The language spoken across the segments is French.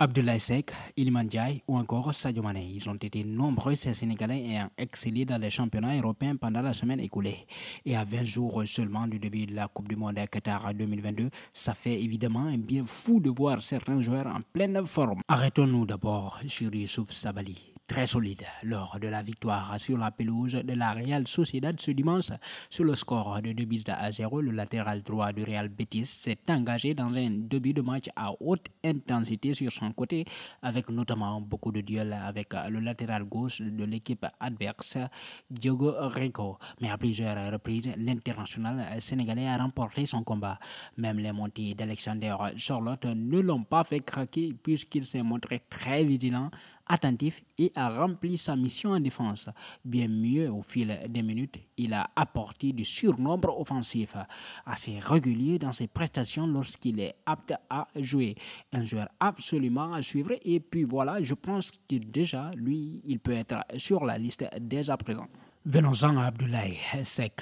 Abdoulaye Seck, Iliman Ndiaye ou encore Sadio Mané. Ils ont été nombreux ces Sénégalais ayant excellé dans les championnats européens pendant la semaine écoulée. Et à 20 jours seulement du début de la Coupe du Monde à Qatar 2022, ça fait évidemment un bien fou de voir certains joueurs en pleine forme. Arrêtons-nous d'abord sur Youssouf Sabaly. Très solide lors de la victoire sur la pelouse de la Real Sociedad ce dimanche. Sur le score de 2 buts à 0, le latéral droit du Real Betis s'est engagé dans un début de match à haute intensité sur son côté, avec notamment beaucoup de duels avec le latéral gauche de l'équipe adverse, Diogo Rico. Mais à plusieurs reprises, l'international sénégalais a remporté son combat. Même les montées d'Alexander Charlotte ne l'ont pas fait craquer puisqu'il s'est montré très vigilant, attentif et a rempli sa mission en défense. Bien mieux, au fil des minutes, il a apporté du surnombre offensif, assez régulier dans ses prestations lorsqu'il est apte à jouer. Un joueur absolument à suivre. Et puis voilà, je pense que déjà, lui, il peut être sur la liste dès à présent. Venons-en à Abdoulaye Seck.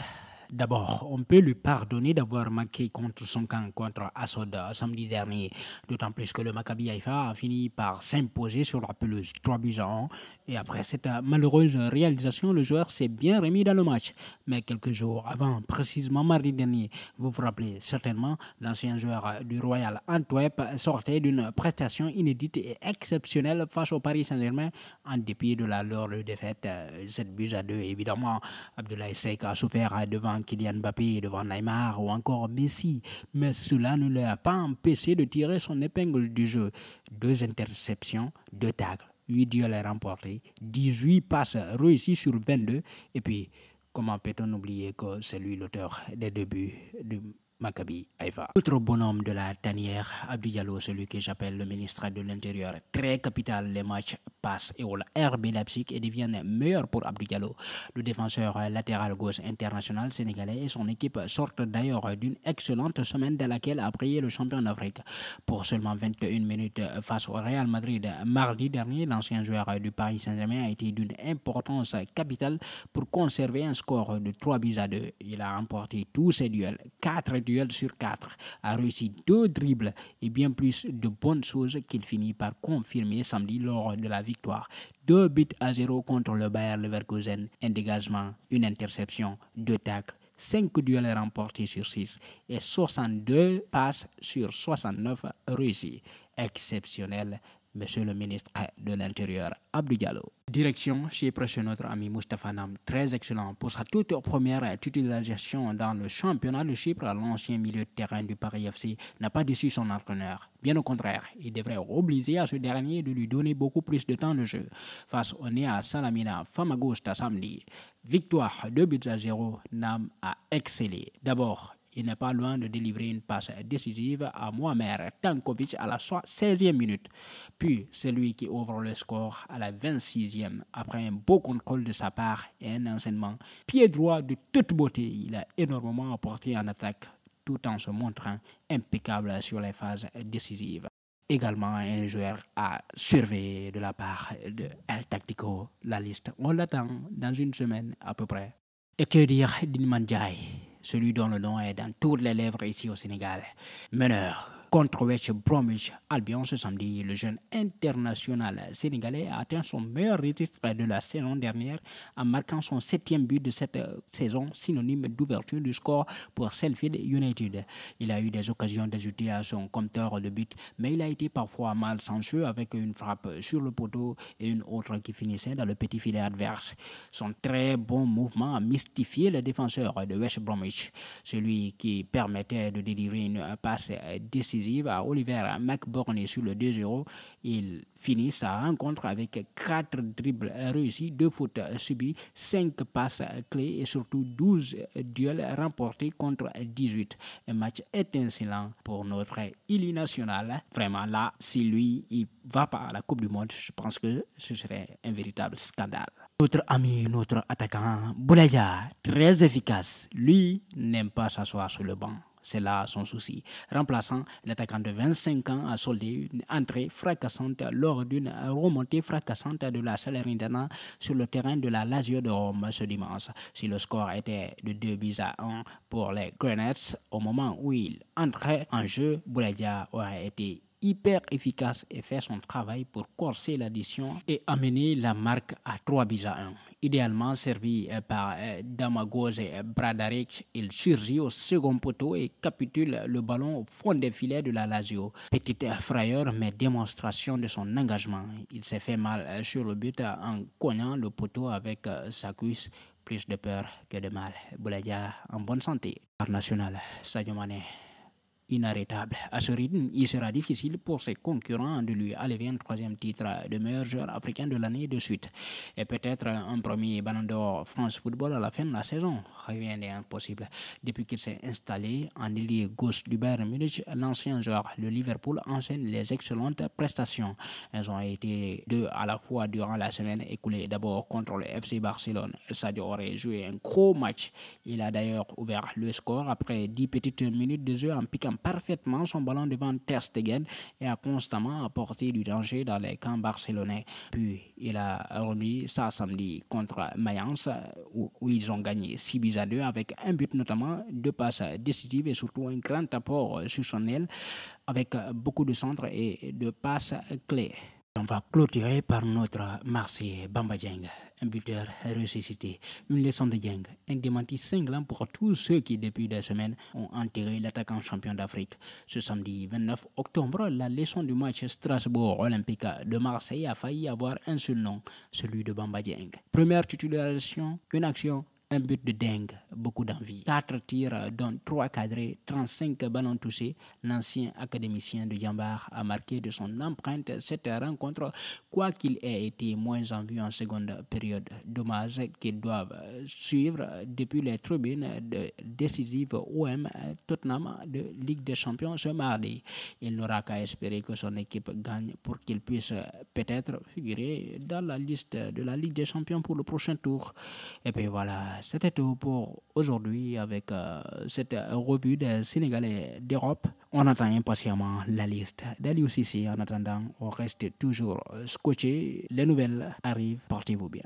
D'abord, on peut lui pardonner d'avoir marqué contre son camp contre Assod samedi dernier, d'autant plus que le Maccabi Haïfa a fini par s'imposer sur la pelouse 3 buts à 1. Et après cette malheureuse réalisation, le joueur s'est bien remis dans le match. Mais quelques jours avant, précisément mardi dernier, vous vous rappelez certainement, l'ancien joueur du Royal Antwerp sortait d'une prestation inédite et exceptionnelle face au Paris Saint-Germain en dépit de la lourde défaite 7 buts à 2. Évidemment, Abdoulaye Seck a souffert devant Kylian Mbappé, devant Neymar ou encore Messi, mais cela ne l'a pas empêché de tirer son épingle du jeu. 2 interceptions, 2 tacles, 8 duels remportés, 18 passes réussies sur 22. Et puis, comment peut-on oublier que c'est lui l'auteur des 2 buts du Maccabi Haïfa. Autre bonhomme de la tanière, Abdou Diallo, celui que j'appelle le ministre de l'Intérieur. Très capital, les matchs passent et au RB Leipzig et deviennent meilleurs pour Abdou Diallo. Le défenseur latéral gauche international sénégalais et son équipe sortent d'ailleurs d'une excellente semaine dans laquelle a brillé le champion d'Afrique. Pour seulement 21 minutes face au Real Madrid mardi dernier, l'ancien joueur du Paris Saint-Germain a été d'une importance capitale pour conserver un score de 3 buts à 2. Il a remporté tous ses duels, 4 duels sur 4, a réussi 2 dribbles et bien plus de bonnes choses qu'il finit par confirmer samedi lors de la victoire. 2 buts à 0 contre le Bayer Leverkusen, un dégagement, une interception, 2 tacles, 5 duels remportés sur 6 et 62 passes sur 69 réussis. Exceptionnel, Monsieur le ministre de l'Intérieur, Abdou Diallo. Direction chez notre ami Moustapha Nam, très excellent pour sa toute première titularisation dans le championnat de Chypre. L'ancien milieu de terrain du Paris FC n'a pas déçu son entraîneur. Bien au contraire, il devrait obliger à ce dernier de lui donner beaucoup plus de temps de jeu. Face au Nea Salamina Famagusta samedi, victoire 2 buts à 0, Nam a excellé. D'abord, il n'est pas loin de délivrer une passe décisive à Muamer Tankovic à la 16e minute. Puis, c'est lui qui ouvre le score à la 26e après un beau contrôle de sa part et un enseignement pied droit de toute beauté. Il a énormément apporté en attaque tout en se montrant impeccable sur les phases décisives. Également un joueur à surveiller de la part de El Tactico. La liste, on l'attend dans une semaine à peu près. Et que dire d'Iliman Ndiaye, celui dont le nom est dans toutes les lèvres ici au Sénégal. Meneur contre West Bromwich Albion ce samedi, le jeune international sénégalais a atteint son meilleur registre de la saison dernière en marquant son 7e but de cette saison, synonyme d'ouverture du score pour Sheffield United. Il a eu des occasions d'ajouter à son compteur de buts, mais il a été parfois malchanceux avec une frappe sur le poteau et une autre qui finissait dans le petit filet adverse. Son très bon mouvement a mystifié le défenseur de West Bromwich, celui qui permettait de délivrer une passe décisive à Oliver McBurney sur le 2-0. Il finit sa rencontre avec 4 dribbles réussis, 2 fautes subies, 5 passes clés et surtout 12 duels remportés contre 18. Un match étincelant pour notre île nationale. Vraiment là, si lui il va pas à la Coupe du Monde, je pense que ce serait un véritable scandale. Notre ami, notre attaquant Boulaye Dia, très efficace. Lui n'aime pas s'asseoir sur le banc. C'est là son souci. Remplaçant, l'attaquant de 25 ans a soldé une entrée fracassante lors d'une remontée fracassante de la Salernitana sur le terrain de la Lazio de Rome ce dimanche. Si le score était de 2 buts à 1 pour les Grenets, au moment où il entrait en jeu, Boulaye Dia aurait été hyper efficace et fait son travail pour corser l'addition et amener la marque à 3-1. Idéalement servi par Damagos et Bradaric, il surgit au second poteau et capitule le ballon au fond des filets de la Lazio. Petite frayeur mais démonstration de son engagement. Il s'est fait mal sur le but en cognant le poteau avec sa cuisse. Plus de peur que de mal. Bouladia en bonne santé. National, Sadio Mané. Inarrêtable. À ce rythme, il sera difficile pour ses concurrents de lui enlever un troisième titre de meilleur joueur africain de l'année de suite. Et peut-être un premier Ballon d'Or France Football à la fin de la saison. Rien n'est impossible. Depuis qu'il s'est installé en ailier gauche du Bayern Munich, l'ancien joueur de Liverpool enseigne les excellentes prestations. Elles ont été deux à la fois durant la semaine écoulée. D'abord contre le FC Barcelone. Sadio aurait joué un gros match. Il a d'ailleurs ouvert le score après 10 petites minutes de jeu en piquant parfaitement son ballon devant Ter Stegen et a constamment apporté du danger dans les camps barcelonais. Puis il a remis ça samedi contre Mayence où ils ont gagné 6-2 avec un but notamment, 2 passes décisives et surtout un grand apport sur son aile avec beaucoup de centres et de passes clés. On va clôturer par notre Marseillais Bamba Dieng, un buteur ressuscité, une leçon de Dieng, un démenti cinglant pour tous ceux qui depuis des semaines ont enterré l'attaquant champion d'Afrique. Ce samedi 29 octobre, la leçon du match Strasbourg Olympique de Marseille a failli avoir un seul nom, celui de Bamba Dieng. Première titularisation, une action, un but de dingue, beaucoup d'envie. 4 tirs, dont 3 cadrés, 35 ballons touchés. L'ancien académicien de Diambar a marqué de son empreinte cette rencontre, quoiqu'il ait été moins en vue en seconde période. Dommage qu'ils doivent suivre depuis les tribunes décisives OM Tottenham de Ligue des Champions ce mardi. Il n'aura qu'à espérer que son équipe gagne pour qu'il puisse peut-être figurer dans la liste de la Ligue des Champions pour le prochain tour. Et puis voilà. C'était tout pour aujourd'hui avec cette revue des Sénégalais d'Europe. On attend impatiemment la liste d'Aliou Cissé. En attendant, on reste toujours scotché. Les nouvelles arrivent. Portez-vous bien.